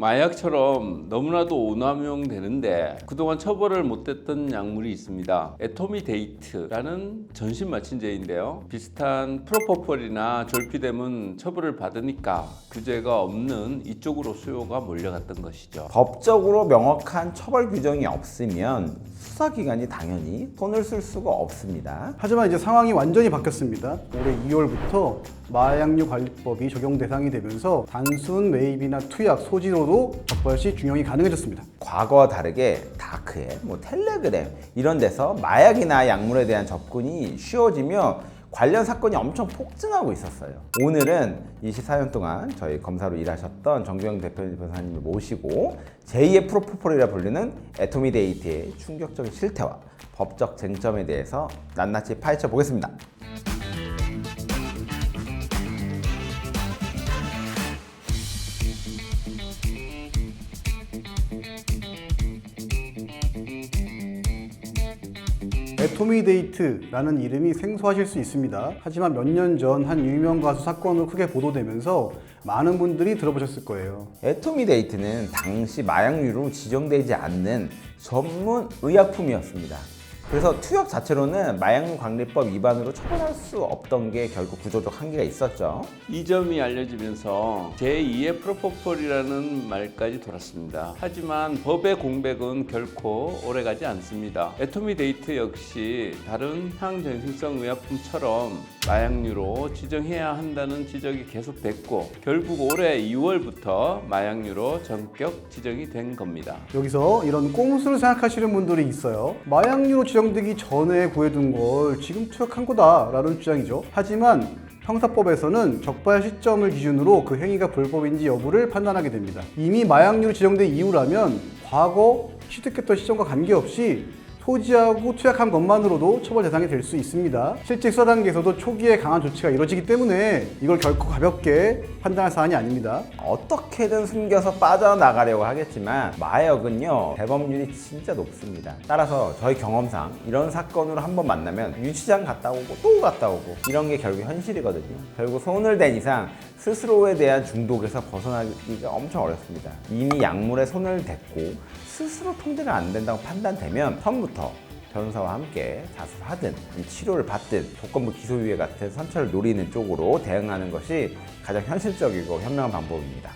마약처럼 너무나도 오남용되는데 그동안 처벌을 못했던 약물이 있습니다. 에토미데이트라는 전신마취제인데요. 비슷한 프로포폴이나 졸피뎀은 처벌을 받으니까 규제가 없는 이쪽으로 수요가 몰려갔던 것이죠. 법적으로 명확한 처벌 규정이 없으면 수사기관이 당연히 손을 쓸 수가 없습니다. 하지만 이제 상황이 완전히 바뀌었습니다. 올해 2월부터 마약류 관리법이 적용 대상이 되면서 단순 매입이나 투약, 소지로도 적발 시 중형이 가능해졌습니다. 과거와 다르게 다크앱, 텔레그램 이런 데서 마약이나 약물에 대한 접근이 쉬워지며 관련 사건이 엄청 폭증하고 있었어요. 오늘은 24년 동안 저희 검사로 일하셨던 정규영 대표 변호사님을 모시고 제2의 프로포폴이라 불리는 에토미데이트의 충격적인 실태와 법적 쟁점에 대해서 낱낱이 파헤쳐 보겠습니다. 에토미데이트라는 이름이 생소하실 수 있습니다. 하지만 몇 년 전 한 유명 가수 사건으로 크게 보도되면서 많은 분들이 들어보셨을 거예요. 에토미데이트는 당시 마약류로 지정되지 않는 전문 의약품이었습니다. 그래서 투약 자체로는 마약류 관리법 위반으로 처벌할 수 없던 게 결국 구조적 한계가 있었죠. 이 점이 알려지면서 제2의 프로포폴이라는 말까지 돌았습니다. 하지만 법의 공백은 결코 오래가지 않습니다. 에토미데이트 역시 다른 향정신성 의약품처럼 마약류로 지정해야 한다는 지적이 계속됐고 결국 올해 2월부터 마약류로 전격 지정이 된 겁니다. 여기서 이런 꼼수를 생각하시는 분들이 있어요. 마약류로 지정되기 전에 구해둔 걸 지금 투약한 거다라는 주장이죠. 하지만 형사법에서는 적발 시점을 기준으로 그 행위가 불법인지 여부를 판단하게 됩니다. 이미 마약류로 지정된 이후라면 과거 취득했던 시점과 관계없이 소지하고 투약한 것만으로도 처벌 대상이 될 수 있습니다. 실제 수사 단계에서도 초기에 강한 조치가 이루어지기 때문에 이걸 결코 가볍게 판단할 사안이 아닙니다. 어떻게든 숨겨서 빠져나가려고 하겠지만 마약은요 대범률이 진짜 높습니다. 따라서 저희 경험상 이런 사건으로 한번 만나면 유치장 갔다 오고 또 갔다 오고 이런 게 결국 현실이거든요. 결국 손을 댄 이상 스스로에 대한 중독에서 벗어나기가 엄청 어렵습니다. 이미 약물에 손을 댔고 스스로 통제가 안 된다고 판단되면 처음부터 변호사와 함께 자수를 하든 치료를 받든 조건부 기소유예 같은 선처를 노리는 쪽으로 대응하는 것이 가장 현실적이고 현명한 방법입니다.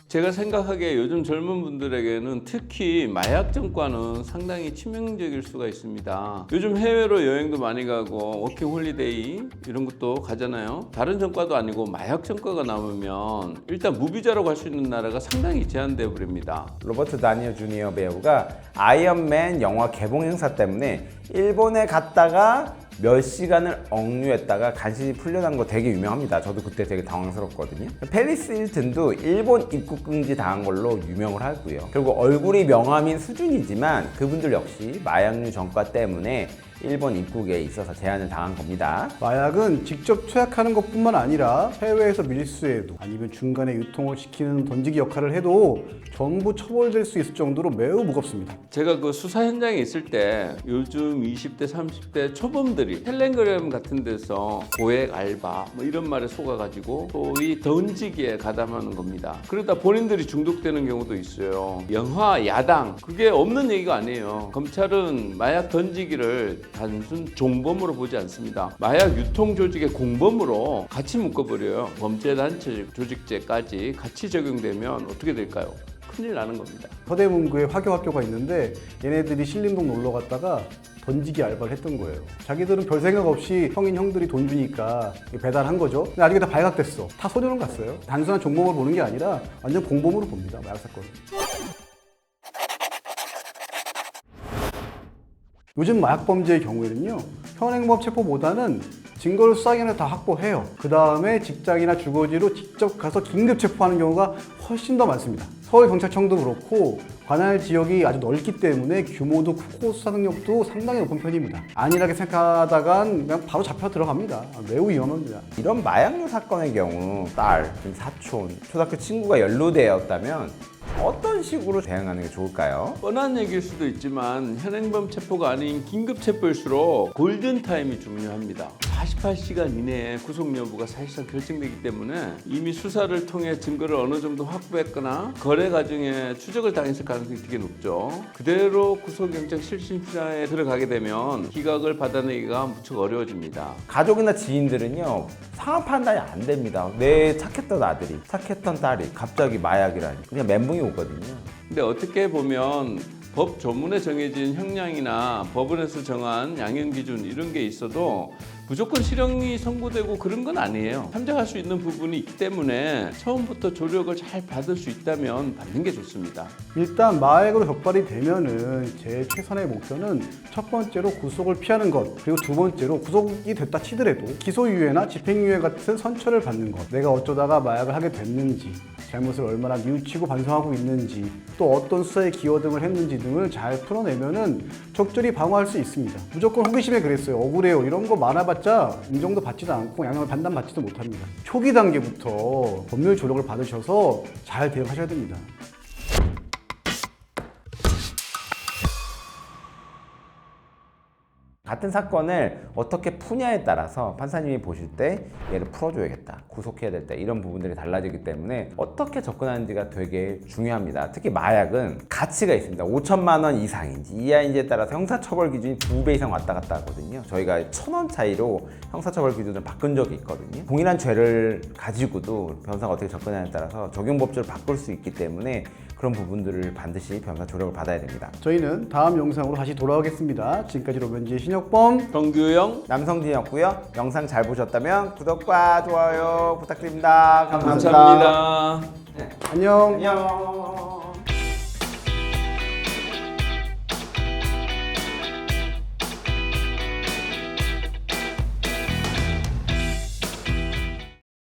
제가 생각하기에 요즘 젊은 분들에게는 특히 마약 전과는 상당히 치명적일 수가 있습니다. 요즘 해외로 여행도 많이 가고 워킹 홀리데이 이런 것도 가잖아요. 다른 전과도 아니고 마약 전과가 남으면 일단 무비자로 갈 수 있는 나라가 상당히 제한되어 버립니다. 로버트 다니어 주니어 배우가 아이언맨 영화 개봉 행사 때문에 일본에 갔다가 몇 시간을 억류했다가 간신히 풀려난 거 되게 유명합니다. 저도 그때 되게 당황스럽거든요. 페리스 힐튼도 일본 입국 금지 당한 걸로 유명을 하고요. 결국 얼굴이 명함인 수준이지만 그분들 역시 마약류 전과 때문에 일본 입국에 있어서 제한을 당한 겁니다. 마약은 직접 투약하는 것뿐만 아니라 해외에서 밀수해도 아니면 중간에 유통을 시키는 던지기 역할을 해도 전부 처벌될 수 있을 정도로 매우 무겁습니다. 제가 그 수사 현장에 있을 때 요즘 20대, 30대 초범들이 텔레그램 같은 데서 고액 알바 뭐 이런 말에 속아가지고 소위 던지기에 가담하는 겁니다. 그러다 본인들이 중독되는 경우도 있어요. 영화, 야당 그게 없는 얘기가 아니에요. 검찰은 마약 던지기를 단순 종범으로 보지 않습니다. 마약 유통 조직의 공범으로 같이 묶어버려요. 범죄단체 조직죄까지 같이 적용되면 어떻게 될까요? 큰일 나는 겁니다. 서대문구에 화교학교가 있는데 얘네들이 신림동 놀러 갔다가 던지기 알바를 했던 거예요. 자기들은 별 생각 없이 성인 형들이 돈 주니까 배달한 거죠. 근데 나중에 다 발각됐어. 다 소년원 갔어요. 단순한 종범으로 보는 게 아니라 완전 공범으로 봅니다. 마약 사건. 요즘 마약 범죄의 경우에는요, 현행범 체포보다는 증거를 수사기관에서 다 확보해요. 그 다음에 직장이나 주거지로 직접 가서 긴급 체포하는 경우가 훨씬 더 많습니다. 서울경찰청도 그렇고 관할 지역이 아주 넓기 때문에 규모도 크고 수사 능력도 상당히 높은 편입니다. 안일하게 생각하다간 그냥 바로 잡혀 들어갑니다. 매우 위험합니다. 이런 마약류 사건의 경우 딸, 사촌, 초등학교 친구가 연루되었다면 어떤 식으로 대응하는 게 좋을까요? 뻔한 얘기일 수도 있지만 현행범 체포가 아닌 긴급 체포일수록 골든타임이 중요합니다. 48시간 이내에 구속 여부가 사실상 결정되기 때문에 이미 수사를 통해 증거를 어느 정도 확보했거나 거래 과정에 추적을 당했을 가능성이 되게 높죠. 그대로 구속영장 실질심사에 들어가게 되면 기각을 받아내기가 무척 어려워집니다. 가족이나 지인들은요 상황 판단이 안 됩니다. 내 착했던 아들이 착했던 딸이 갑자기 마약이라니 그냥 멘붕이 오거든요. 근데 어떻게 보면 법 조문에 정해진 형량이나 법원에서 정한 양형 기준 이런 게 있어도 무조건 실형이 선고되고 그런 건 아니에요. 참작할 수 있는 부분이 있기 때문에 처음부터 조력을 잘 받을 수 있다면 받는 게 좋습니다. 일단 마약으로 적발이 되면은 제 최선의 목표는 첫 번째로 구속을 피하는 것, 그리고 두 번째로 구속이 됐다 치더라도 기소유예나 집행유예 같은 선처를 받는 것, 내가 어쩌다가 마약을 하게 됐는지, 잘못을 얼마나 뉘우치고 반성하고 있는지, 또 어떤 수사에 기여 등을 했는지 등을 잘 풀어내면은 적절히 방어할 수 있습니다. 무조건 호기심에 그랬어요, 억울해요, 이런 거 많아봤자 인정도 받지도 않고 양형을 판단받지도 못합니다. 초기 단계부터 법률 조력을 받으셔서 잘 대응하셔야 됩니다. 같은 사건을 어떻게 푸냐에 따라서 판사님이 보실 때 얘를 풀어줘야겠다, 구속해야 될 때 이런 부분들이 달라지기 때문에 어떻게 접근하는지가 되게 중요합니다. 특히 마약은 가치가 있습니다. 5천만 원 이상인지 이하인지에 따라서 형사처벌 기준이 2배 이상 왔다 갔다 하거든요. 저희가 1,000원 차이로 형사처벌 기준을 바꾼 적이 있거든요. 동일한 죄를 가지고도 변호사가 어떻게 접근하냐에 따라서 적용법조를 바꿀 수 있기 때문에 그런 부분들을 반드시 변호사 조력을 받아야 됩니다. 저희는 다음 영상으로 다시 돌아오겠습니다. 지금까지 로변지의 신혁범, 정규영 남성진이었고요. 영상 잘 보셨다면 구독과 좋아요 부탁드립니다. 감사합니다. 감사합니다. 안녕. 안녕.